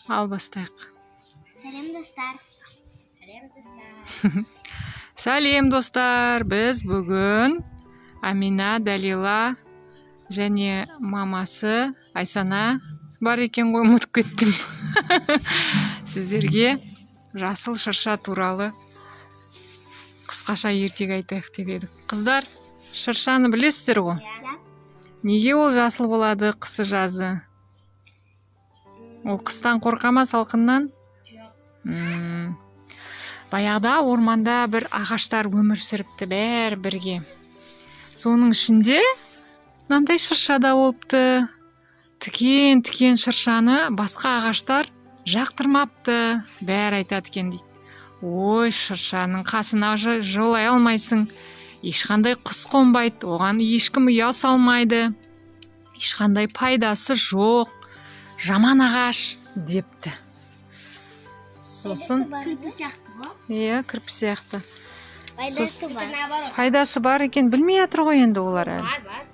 Ал бастайық. Сәлем достар. Сәлем достар. Біз бүгін Амина, Далила және мамасы Айсана бар екен ғой, ұмытып кеттім. Сіздерге жасыл шырша туралы қысқаша ертегі айтайық деп едік. Қыздар, шыршаны білесіздер ғой? Неге ол жасыл болады қысы жазы? Ол қыстан қорқа ма, салқыннан? Баяғыда орманда бір ағаштар өмір сүріпті бәрі бірге. Соның ішінде мынандай шырша да болыпты. Тікен шыршаны басқа ағаштар жақтырмапты. Бәрі айтады екен дейді. Ой, шыршаның қасына жолай алмайсың. Ешқандай құс қонбайды, оған ешкім ұя салмайды. Ешқандай пайдасы жоқ. Жаман ағаш депті. Сосын Кірпі сияқты ғой. Иә, кірпі сияқты. Пайдасы бар екен, білмей жатыр ғой енді олар әлі. Бар.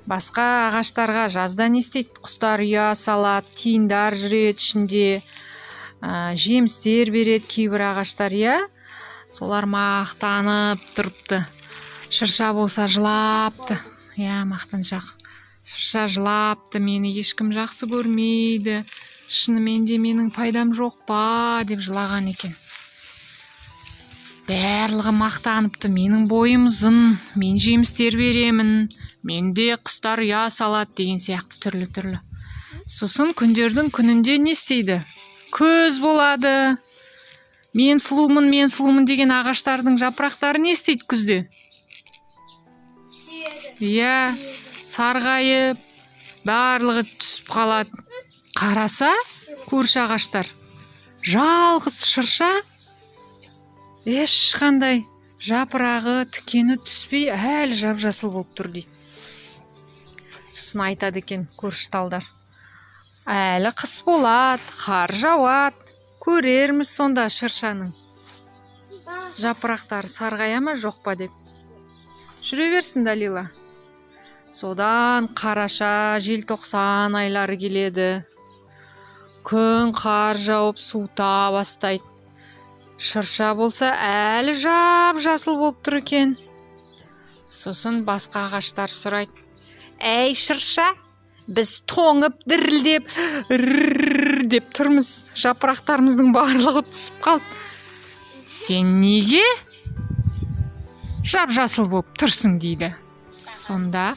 Басқа ағаштарға жазда не істейді? Құстар ұя салады, тиындар жүреді ішінде, жемістер береді кейбір ағаштар, иә. Солар мақтанып тұрыпты. Шырша болса жылапты. Иә, мақтаншақ. Шырша жылапты, мені ешкім жақсы көрмейді. Шынымен де менің пайдам жоқ па деп жылаған екен. Барлығы мақтаныпты, менің бойым ұзын, мен жемістер беремін, менде құстар ұя салады деген сияқты түрлі. Сосын күндердің күнінде не істейді? Көз болады. Мен сұлумын деген ағаштардың жапырақтары не істейді күзде? Иә, сарғайып, барлығы түсіп қалады. Қараса, көрші ағаштар. Жалғыз шырша ешқандай жапырағы, тікені түспей, әлі жап-жасыл болып тұр дейді. Сосын айтады екен көрші талдар. Әлі қыс болады, қар жауады. Көрерміз сонда шыршаның жапырақтары сарғая ма жоқ па деп. Жүре берсін, Далила. Содан қараша, желтоқсан айлары келеді. Күн қар жауып суыта бастайды. Шырша болса әлі жап-жасыл болып тұр екен. Сосын басқа ағаштар сұрайды. Әй шырша, біз тоңып дірілдеп деп тұрмыз. Жапырақтарымыздың барлығы түсіп қалды. Сен неге жап-жасыл болып тұрсың дейді. Сонда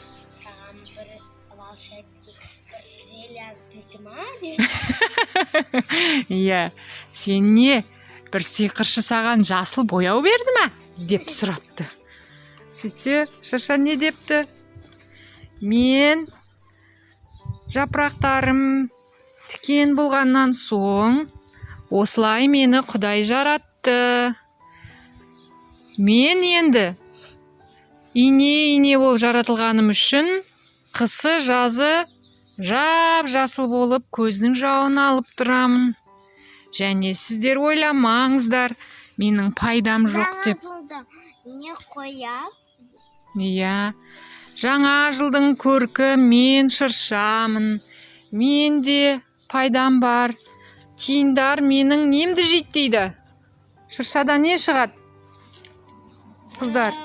иә, сен не, бір сиқыршы саған жасыл бояу берді ма деп сұрапты. Сөйтсе шырша не депті? Мен жапырақтарым тікен болғаннан соң осылай мені Құдай жаратты. Мен енді ине болып жаратылғаным үшін қысы жазы жап-жасыл болып көздің жауын алып тұрамын. Және сіздер ойламаңыздар, менің пайдам жоқ деп. Не қоя? Иә, жаңа жылдың көркі мен шыршамын. Менде пайдам бар. Тиындар менің немді жейді дейді. Шыршада не шығады? Қыздар,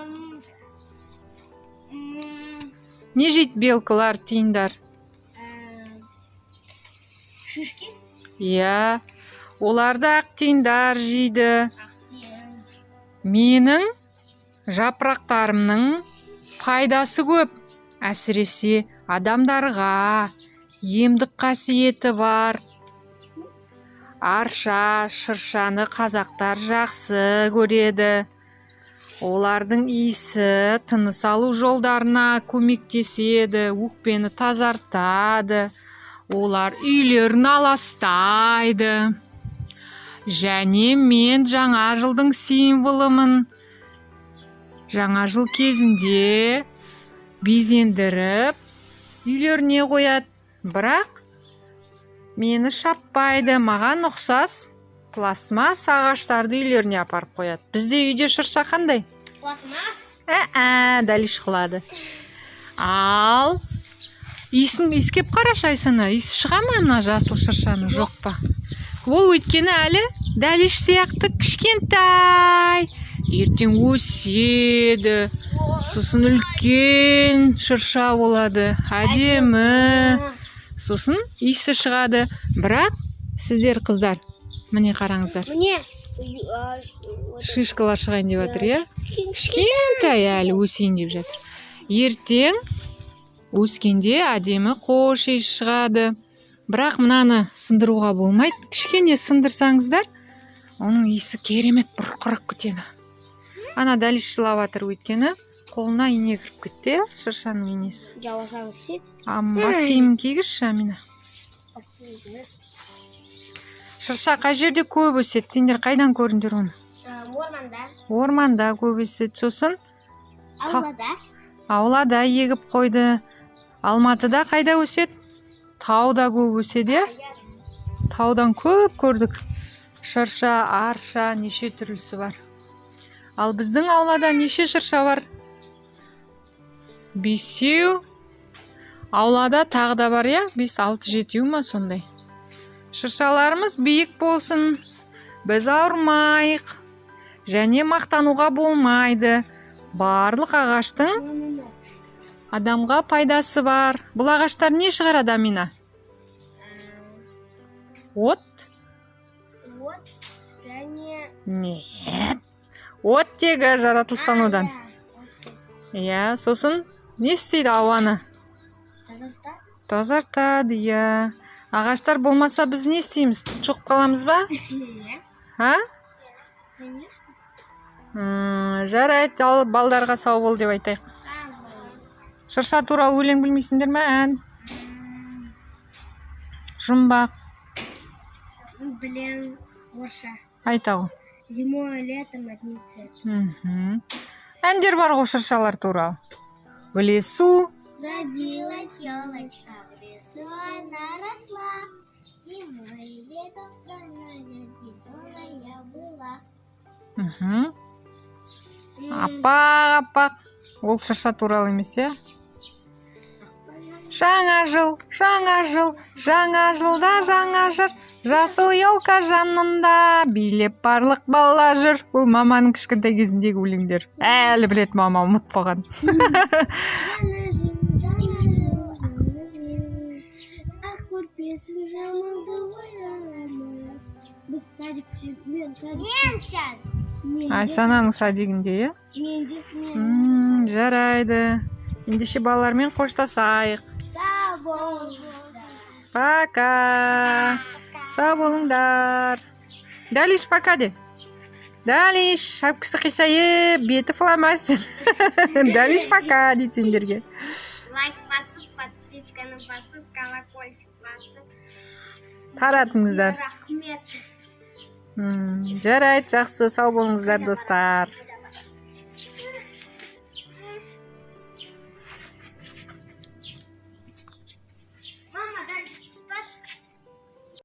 не жейді белкалар, тиындар? Шишки? Иә, оларды ақ тиындар жейді. Менің жапырақтарымның пайдасы көп. Әсіресе адамдарға емдік қасиеті бар. Арша, шыршаны қазақтар жақсы көреді. Олардың иісі тыныс алу жолдарына көмектеседі, өкпені тазартады. Олар үйлерін аластайды. Және мен жаңа жылдың символымын. Жаңа жыл кезінде безендіріп, үйлеріне қояды. Бірақ мені шаппайды, маған ұқсас пластмасс ағаштарды үйлеріне апарып қояды. Бізде үйде шырша қандай? Пластмасс? Дәлиш қылады. Ал иіскеп қарашы Айсана, иісі шыға ма мына жасыл шыршаны, жоқ па? Ол өйткені әлі дәлеш сияқты кішкентай. Ертең өседі, сосын үлкен шырша болады, әдемі. Сосын иісі шығады. Бірақ сіздер қыздар, міне қараңыздар. Міне Шишкалар шығайын деп жатыр, иә? Кішкентай әлі өсейін деп жатыр. Ертең өскенде әдемі қош иіс шығады. Бірақ мынаны сындыруға болмайды. Кішкене сындырсаңыздар, оның иісі керемет бұрқырап кетеді. Ана дәлеш жылап жатыр, өйткені қолына ине кіріп кетті, шыршаның инесі. жауасаңыз сет. Бас киімін кигізші, Амина. Шырша қай жерде көп өседі? Сендер қайдан көріңдер оны? Орманда. Орманда көп өседі. Сосын Аулада. аулада егіп қойды. Алматыда қайда өседі? Тауда көп өседі. Таудан көп көрдік. Шырша, арша, неше түрлісі бар. Ал біздің аулада неше шырша бар? 5. Аулада тағы да бар, я? 5-6-7 ма сондай. Шыршаларымыз биік болсын. Біз ауырмайық. Және мақтануға болмайды. Барлық ағаштың адамға пайдасы бар. Бұл ағаштар не шығарады, Амина? От? Вот. Және. Нет. Оттегі жаратылыстанудан. Иә, сосын не істейді ауаны? Тазартады, иә. Ағаштар болмаса біз не істейміз? Тұншығып қаламыз ба? Ха? Жарайды, ал балдарға сау бол деп айтайық. Шырша туралы өлең білмейсіңдер ме? Ән? Жұмбақ. Білем, орша. Айтау. Зимой, летом одни цветы. Әндер бар ғой шыршалар туралы. В лесу. Родилась елочка, в лесу она росла. Зимой и летом страна зеленая была. Апақ. Ол шырша туралы емес, е? Жаңа жыл, жаңа жыл, жаңа жылда жаңа жыр. Жасыл елка жанында билеп барлық бала жүр. Бұл маманың кішкентай кезіндегі өлеңдер. Әлі білет, мама ұмыт болған. Айсананың садигінде, е? Жарайды. Ендеше балалармен қоштасайық. Пока. Сау болыңдар. Дәлеш, пока де. Дәлеш, шапкасы қисайып, беті фломастер. Дәлеш, пока дейді сендерге. Лайк басып, подписканы басып, колокольчик басып. Таратыңыздар. Рахмет. Жарайды, жақсы, сау болыңыздар, достар.